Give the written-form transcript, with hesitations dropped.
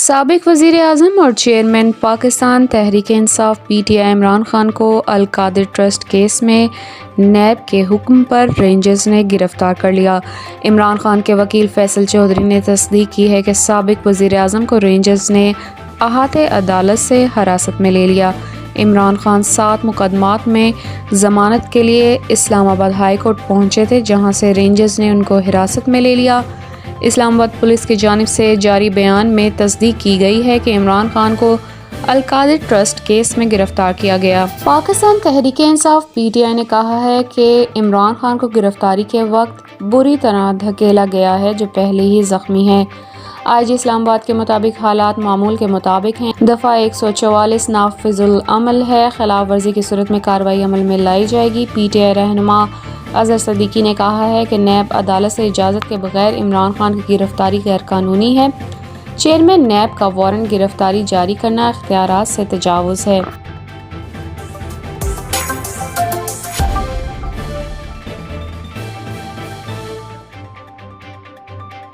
سابق وزیر اعظم اور chairman Pakistan Tehreek Insaf P T I Imran Khan کو القادر ٹرسٹ کیس میں نیب کے حکم پر رینجرز نے گرفتار کر لیا۔ عمران خان کے وکیل فیصل چودھری نے تصدیق کی ہے کہ سابق وزیر اعظم کو رینجرز نے احاطہ عدالت سے حراست میں لے لیا۔ عمران خان 7 مقدمات میں ضمانت کے لیے اسلام آباد ہائی کورٹ پہنچے تھے، جہاں سے رینجرز نے ان کو حراست میں لے لیا۔ اسلام آباد پولیس کی جانب سے جاری بیان میں تصدیق کی گئی ہے کہ عمران خان کو القادر ٹرسٹ کیس میں گرفتار کیا گیا۔ Pakistan Tehreek Insaf P T I نے کہا ہے کہ عمران خان کو گرفتاری کے وقت بری طرح دھکیلا گیا ہے، جو پہلے ہی زخمی ہے۔ آئی جی اسلام آباد کے مطابق حالات معمول کے مطابق ہیں۔ دفعہ 144 نافذ العمل ہے، خلاف ورزی کی صورت میں کارروائی عمل میں لائی جائے گی۔ پی ٹی آئی رہنما اظہر صدیقی نے کہا ہے کہ نیب عدالت سے اجازت کے بغیر عمران خان کی گرفتاری غیر قانونی ہے۔ چیئرمین نیب کا وارنٹ گرفتاری جاری کرنا اختیارات سے تجاوز ہے۔